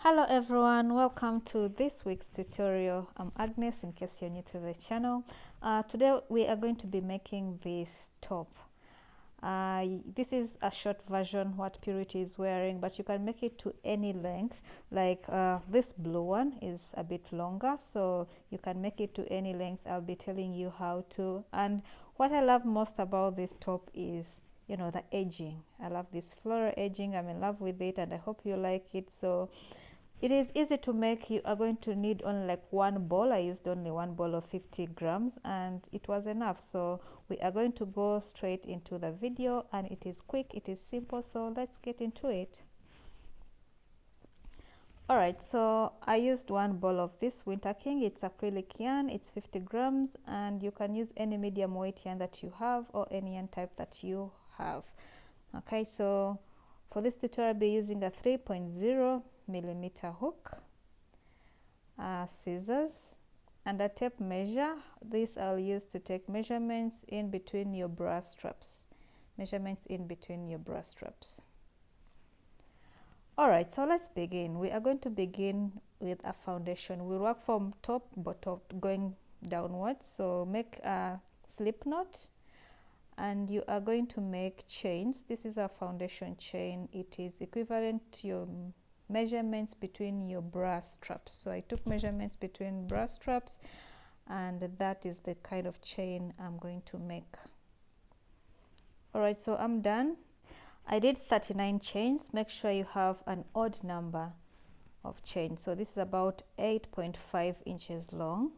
Hello everyone, welcome to this week's tutorial. I'm Agnes in case you're new to the channel. Today we are going to be making this top. This is a short version what Purity is wearing, but you can make it to any length. Like this blue one is a bit longer, so you can make it to any length. I'll be telling you how to. And what I love most about this top is the edging. I love this floral edging. I'm in love with it and I hope you like it. So it is easy to make. You are going to need only like one ball. I used only one ball of 50 grams and it was enough. So we are going to go straight into the video, and it is quick, it is simple, so let's get into it. Alright, so I used one ball of this Winter King. It's acrylic yarn, it's 50 grams, and you can use any medium weight yarn that you have or any yarn type that you have. Okay, so for this tutorial I'll be using a 3.0 millimeter hook, scissors, and a tape measure. This I'll use to take measurements in between your bra straps. Alright, so let's begin. We are going to begin with a foundation. We'll work from top bottom going downwards. So make a slip knot, and you are going to make chains. This is a foundation chain. It is equivalent to your measurements between your bra straps. So I took measurements between bra straps, and that is the kind of chain I'm going to make. Alright, so I'm done. I did 39 chains. Make sure you have an odd number of chains. So this is about 8.5 inches long.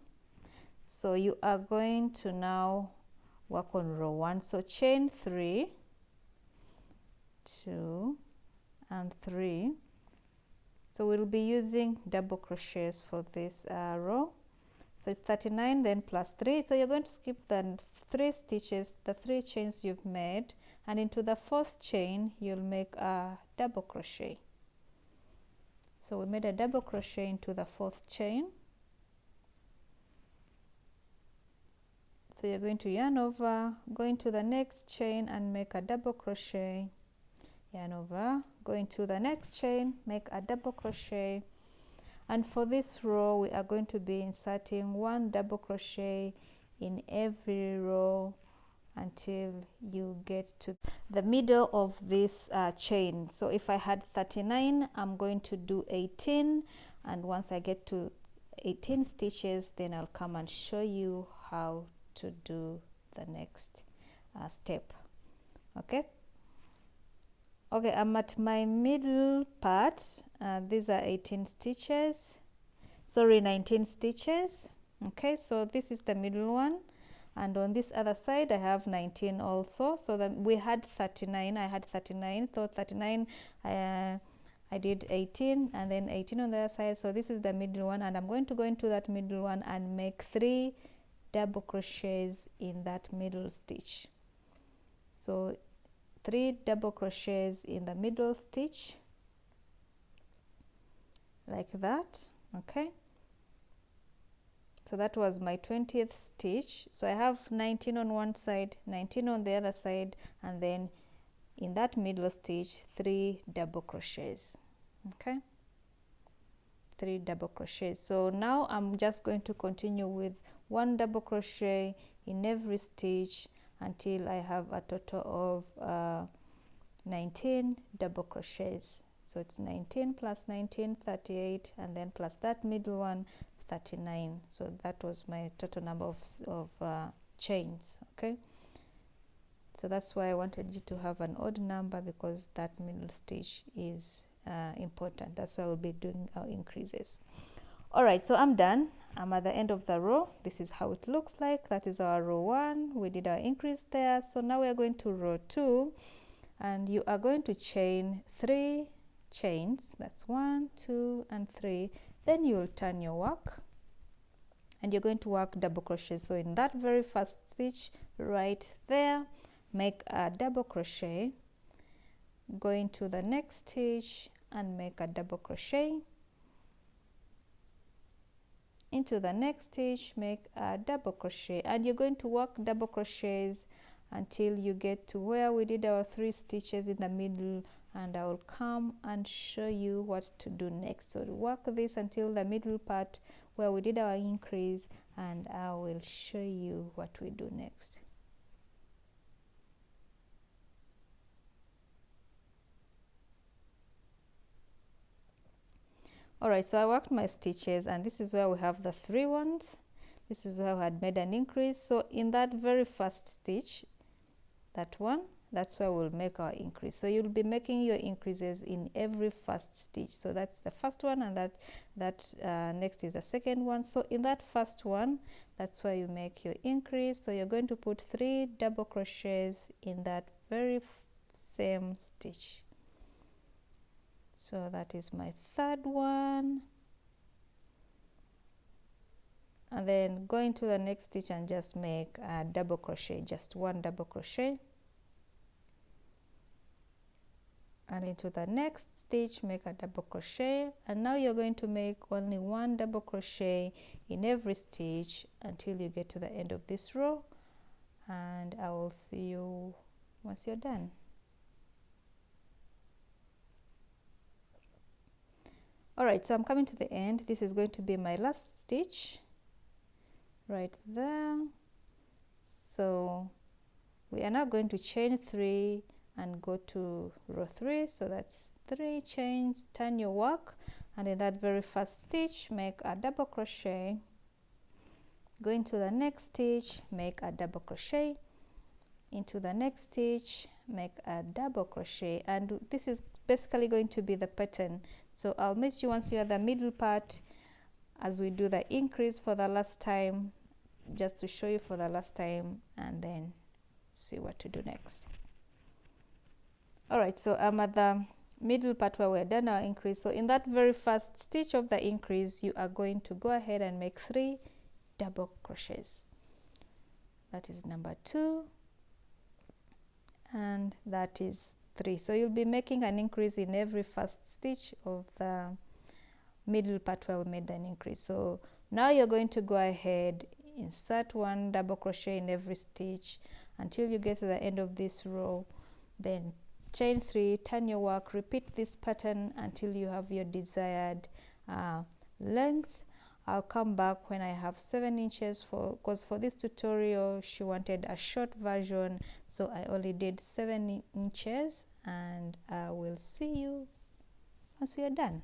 So you are going to now work on row 1. So chain 3, 2 and 3. So we'll be using double crochets for this row. So it's 39 then plus 3. So you're going to skip the 3 stitches, the 3 chains you've made, and into the 4th chain you'll make a double crochet. So we made a double crochet into the 4th chain. So you're going to yarn over, go into the next chain and make a double crochet, yarn over, go into the next chain, make a double crochet. And for this row we are going to be inserting 1 double crochet in every row until you get to the middle of this chain. So if I had 39, I'm going to do 18, and once I get to 18 stitches, then I'll come and show you how to do the next step. Okay, I'm at my middle part. These are 19 stitches. Okay, so this is the middle one, and on this other side I have 19 also. So then we had 39. I had 39, so 39 I did 18 and then 18 on the other side. So this is the middle one, and I'm going to go into that middle one and make 3 double crochets in that middle stitch. So 3 double crochets in the middle stitch like that. Okay, so that was my 20th stitch. So I have 19 on one side, 19 on the other side, and then in that middle stitch 3 double crochets. Okay, 3 double crochets. So now I'm just going to continue with 1 double crochet in every stitch until I have a total of 19 double crochets. So it's 19 plus 19, 38, and then plus that middle one, 39. So that was my total number of chains. Okay, so that's why I wanted you to have an odd number, because that middle stitch is important. That's why we'll be doing our increases. Alright, so I'm done. I'm at the end of the row. This is how it looks like. That is our row 1. We did our increase there. So now we are going to row 2, and you are going to chain 3 chains. That's 1, 2 and 3. Then you will turn your work and you're going to work double crochet. So in that very first stitch right there, make a double crochet, go into the next stitch and make a double crochet, into the next stitch make a double crochet, and you're going to work double crochets until you get to where we did our 3 stitches in the middle, and I will come and show you what to do next. So work this until the middle part where we did our increase, and I will show you what we do next. Alright, so I worked my stitches, and this is where we have the 3 ones. This is where I had made an increase. So in that very first stitch, that one, that's where we'll make our increase. So you'll be making your increases in every first stitch. So that's the first one, and that next is the second one. So in that first one, that's where you make your increase. So you're going to put 3 double crochets in that very same stitch. So that is my third one, and then go into the next stitch and just make a double crochet, just 1 double crochet, and into the next stitch make a double crochet, and now you're going to make only 1 double crochet in every stitch until you get to the end of this row, and I will see you once you're done. Alright, so I'm coming to the end. This is going to be my last stitch right there. So we are now going to chain 3 and go to row 3. So that's 3 chains, turn your work, and in that very first stitch make a double crochet, go into the next stitch, make a double crochet, into the next stitch, make a double crochet, and this is basically going to be the pattern. So I'll meet you once you are at the middle part as we do the increase for the last time, just to show you for the last time, and then see what to do next. Alright, so I'm at the middle part where we're done our increase. So in that very first stitch of the increase, you are going to go ahead and make 3 double crochets. That is number 2, and that is 3. So you'll be making an increase in every first stitch of the middle part where we made an increase. So now you're going to go ahead, insert 1 double crochet in every stitch until you get to the end of this row, then chain 3, turn your work, repeat this pattern until you have your desired length. I'll come back when I have 7 inches because for this tutorial she wanted a short version, so I only did 7 inches, and I will see you once we are done.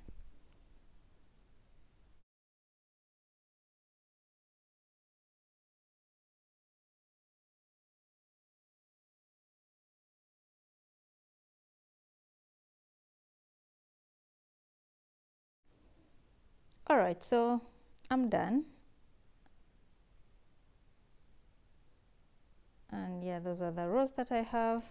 Alright, so I'm done, and yeah, those are the rows that I have.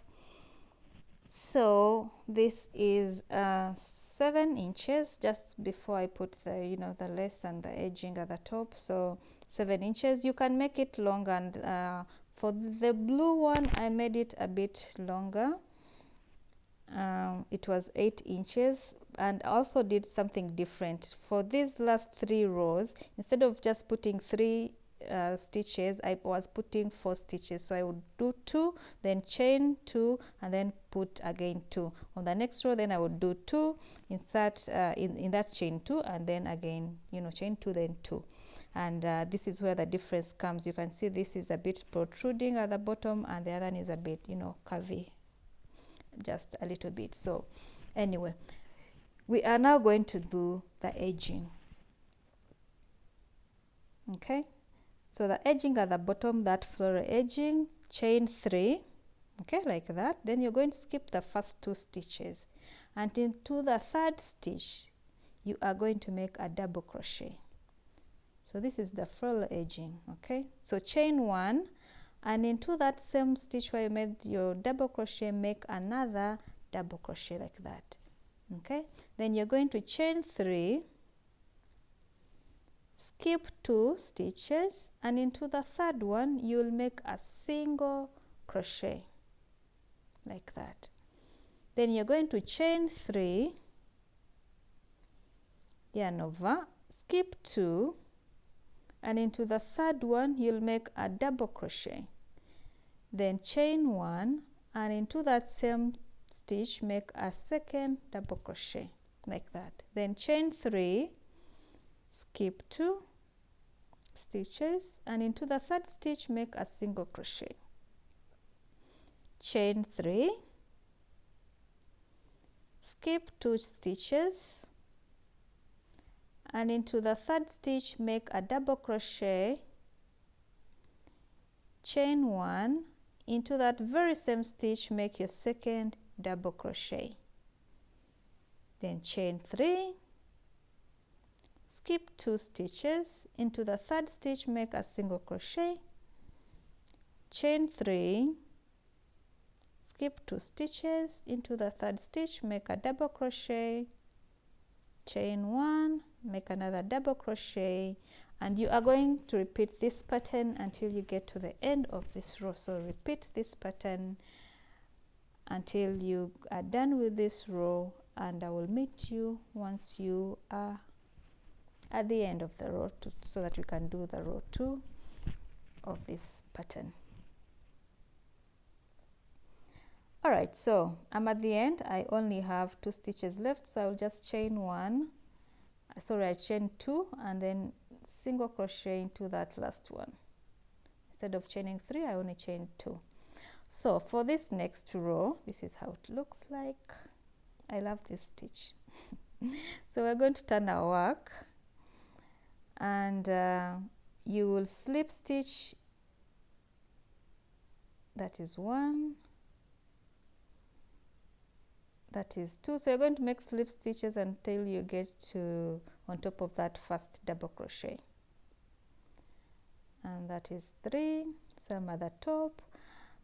So this is 7 inches just before I put the the lace and the edging at the top. So 7 inches. You can make it longer, and for the blue one I made it a bit longer. It was 8 inches, and also did something different for these last 3 rows. Instead of just putting 3 stitches, I was putting 4 stitches. So I would do 2, then chain 2, and then put again 2 on the next row. Then I would do 2, insert in that chain 2, and then again chain 2, then 2. And this is where the difference comes. You can see this is a bit protruding at the bottom, and the other one is a bit curvy, just a little bit. So anyway, we are now going to do the edging. Okay, so the edging at the bottom, that floral edging, chain 3, okay, like that. Then you're going to skip the first 2 stitches, and into the 3rd stitch you are going to make a double crochet. So this is the floral edging. Okay, so chain 1, and into that same stitch where you made your double crochet, make another double crochet like that. Okay, then you're going to chain 3, skip 2 stitches, and into the 3rd one you'll make a single crochet like that. Then you're going to chain 3, yarn over, skip 2, and into the 3rd one you'll make a double crochet. then chain 1, and into that same stitch make a second double crochet like that, then chain 3, skip 2 stitches, and into the third stitch make a single crochet, chain 3, skip 2 stitches, and into the third stitch make a double crochet, chain 1, into that very same stitch make your second double crochet, then chain 3, skip 2 stitches, into the third stitch make a single crochet, chain 3, skip 2 stitches, into the third stitch make a double crochet, chain 1, make another double crochet, and you are going to repeat this pattern until you get to the end of this row. So repeat this pattern until you are done with this row, and I will meet you once you are at the end of the row so that we can do the row 2 of this pattern. All right, so I'm at the end. I only have 2 stitches left, so I'll just chain 1, sorry, I chain 2 and then single crochet into that last one. Instead of chaining 3, I only chain 2. So for this next row, this is how it looks like. I love this stitch. So we're going to turn our work, and you will slip stitch, that is 1, that is 2. So you're going to make slip stitches until you get to on top of that first double crochet, and that is 3. So I'm at the top.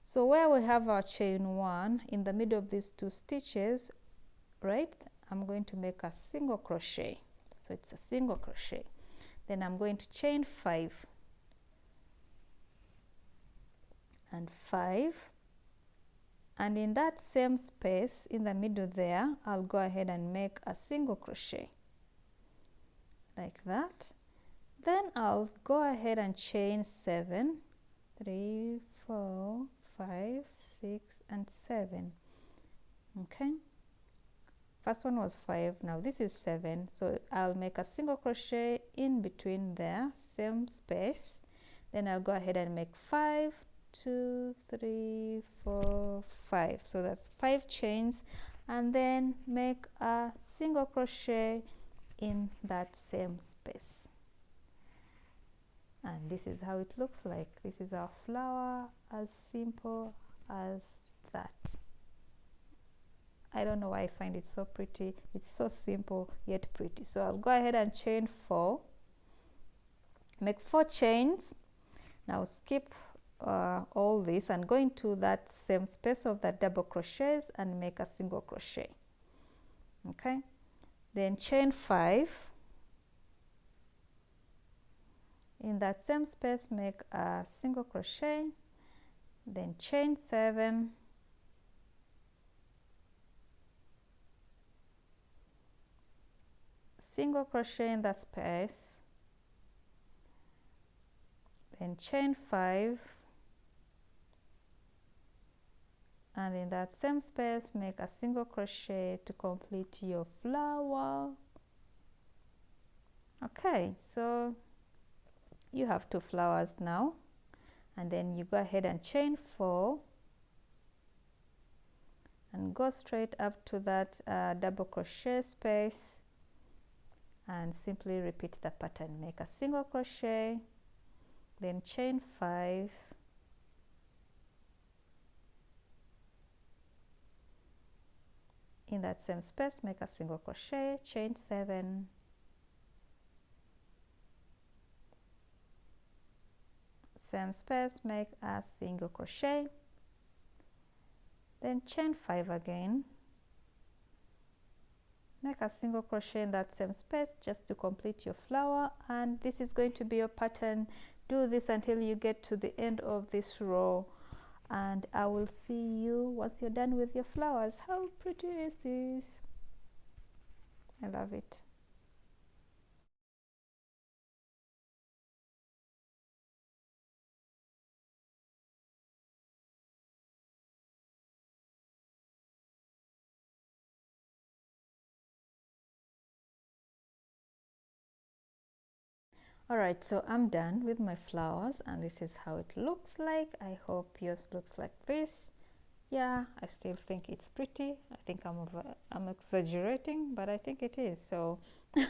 So where we have our chain 1 in the middle of these 2 stitches, right, I'm going to make a single crochet. So it's a single crochet. Then I'm going to chain 5 and 5, and in that same space in the middle there, I'll go ahead and make a single crochet like that. Then I'll go ahead and chain 7, 3, 4, 5, 6, and 7. Okay, first one was 5, now this is 7, so I'll make a single crochet in between there, same space. Then I'll go ahead and make 5, 2, 3, 4, 5. So that's 5 chains, and then make a single crochet in that same space. And this is how it looks like. This is our flower, as simple as that. I don't know why I find it so pretty. It's so simple yet pretty. So I'll go ahead and chain 4, make 4 chains. Now skip all this and go into that same space of that double crochets and make a single crochet. Okay, then chain 5, in that same space make a single crochet, then chain 7, single crochet in that space, then chain 5, and in that same space make a single crochet to complete your flower. Okay, so you have 2 flowers now, and then you go ahead and chain 4 and go straight up to that double crochet space and simply repeat the pattern. Make a single crochet, then chain 5, in that same space make a single crochet, chain 7, same space make a single crochet, then chain 5 again, make a single crochet in that same space just to complete your flower. And this is going to be your pattern. Do this until you get to the end of this row, and I will see you once you're done with your flowers. How pretty is this? I love it. Alright, so I'm done with my flowers and this is how it looks like. I hope yours looks like this. Yeah, I still think it's pretty. I think I'm exaggerating, but I think it is. So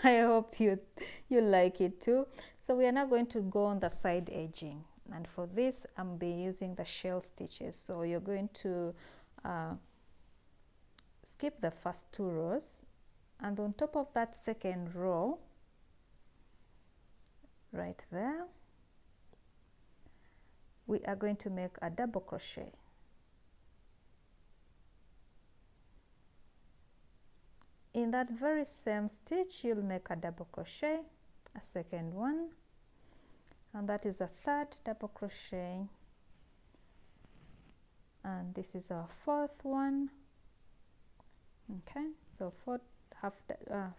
I hope you like it too. So we are now going to go on the side edging, and for this I'm be using the shell stitches. So you're going to skip the first 2 rows, and on top of that second row right there, we are going to make a double crochet. In that very same stitch, you'll make a double crochet, a second one, and that is a third double crochet, and this is our 4th one. Okay, so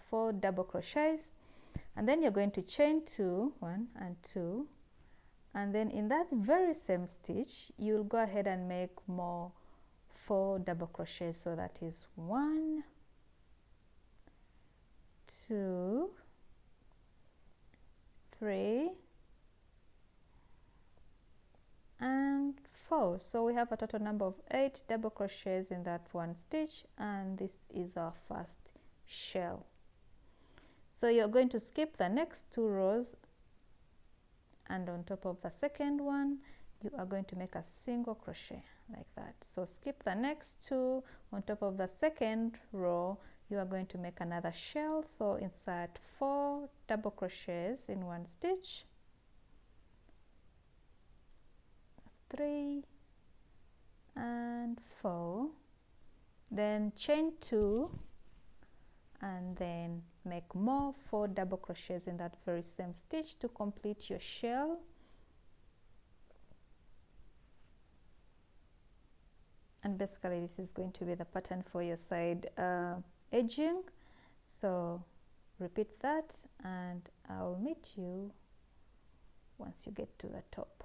4 double crochets, and then you're going to chain 2, 1 and 2, and then in that very same stitch you'll go ahead and make more 4 double crochets. So that is 1, 2, 3 and 4. So we have a total number of 8 double crochets in that one stitch, and this is our first shell. So you're going to skip the next 2 rows, and on top of the second one you are going to make a single crochet like that. So skip the next 2, on top of the second row you are going to make another shell. So insert 4 double crochets in one stitch. That's 3 and 4, then chain 2 and then make more 4 double crochets in that very same stitch to complete your shell. And basically this is going to be the pattern for your side edging. So repeat that and I'll meet you once you get to the top.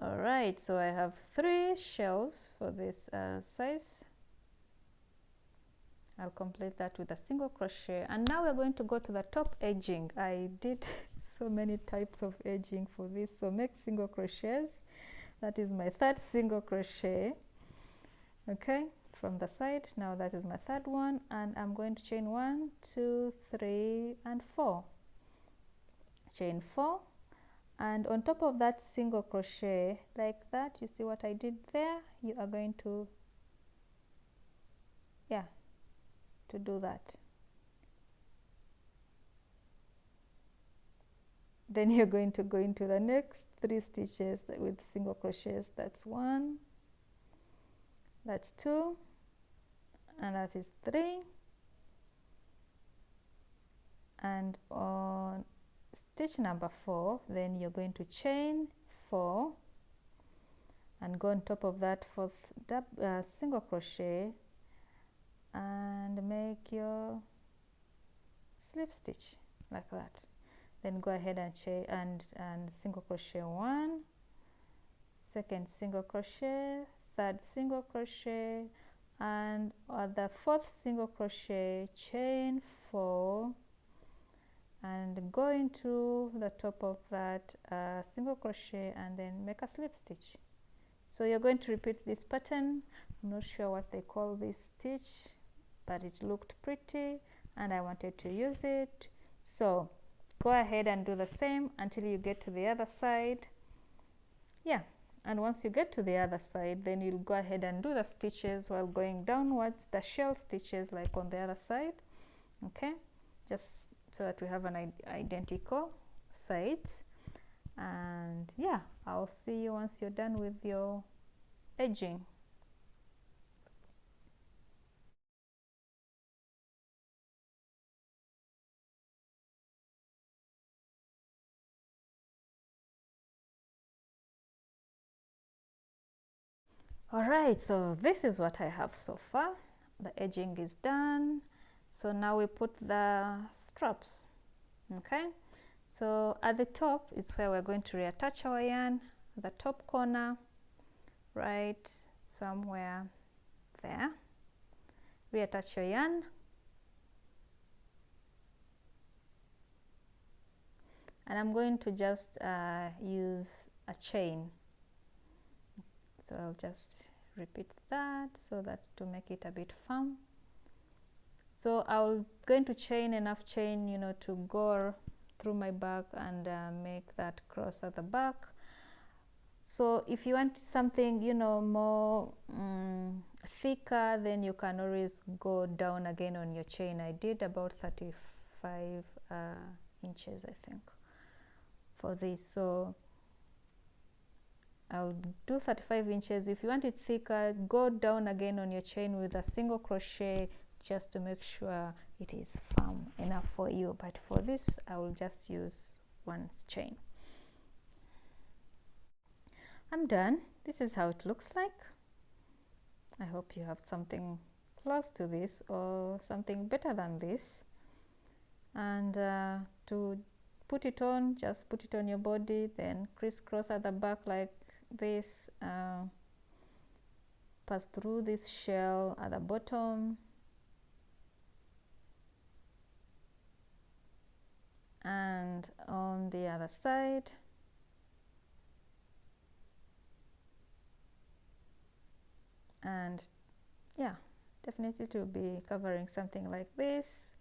Alright, so I have 3 shells for this size. I'll complete that with a single crochet, and now we're going to go to the top edging. I did so many types of edging for this, so make single crochets. That is my 3rd single crochet, okay, from the side. Now that is my 3rd one, and I'm going to chain 1, 2, 3 and 4, chain 4, and on top of that single crochet like that, you see what I did there, you are going to do that. Then you're going to go into the next 3 stitches with single crochets. That's 1, that's 2, and that is 3, and on stitch number 4 then you're going to chain 4 and go on top of that 4th single crochet and make your slip stitch like that. Then go ahead and chain and single crochet 1, 2nd single crochet, 3rd single crochet, and at the 4th single crochet chain 4 and go into the top of that single crochet and then make a slip stitch. So you're going to repeat this pattern. I'm not sure what they call this stitch, but it looked pretty and I wanted to use it. So go ahead and do the same until you get to the other side. Yeah, and once you get to the other side, then you'll go ahead and do the stitches while going downwards, the shell stitches like on the other side. Okay, just so that we have an identical sides. And yeah, I'll see you once you're done with your edging. Alright, so this is what I have so far. The edging is done. So now we put the straps. Okay, so at the top is where we're going to reattach our yarn, the top corner, right somewhere there. reattach your yarn, and I'm going to just use a chain. So I'll just repeat that so that to make it a bit firm. So I'm going to chain enough chain, you know, to go through my back and make that cross at the back. So if you want something, you know, more thicker, then you can always go down again on your chain. I did about 35 inches, I think, for this. So I'll do 35 inches. If you want it thicker, go down again on your chain with a single crochet just to make sure it is firm enough for you. But for this, I will just use one chain. I'm done. This is how it looks like. I hope you have something close to this or something better than this. And to put it on, just put it on your body, then crisscross at the back like this, pass through this shell at the bottom, and on the other side. And yeah, definitely to be covering something like this.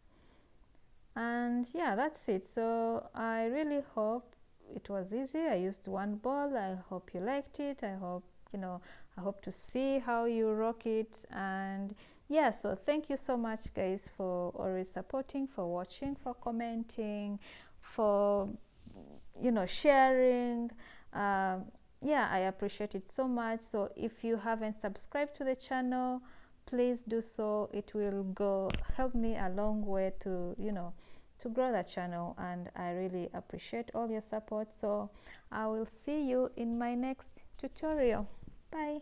And yeah, that's it. So I really hope it was easy. I used one ball. I hope you liked it. I hope, you know, I hope to see how you rock it. And yeah, so thank you so much, guys, for always supporting, for watching, for commenting, for, you know, sharing. Yeah, I appreciate it so much. So if you haven't subscribed to the channel, please do so. It will go help me a long way to, you know, to grow the channel, and I really appreciate all your support. So I will see you in my next tutorial. Bye.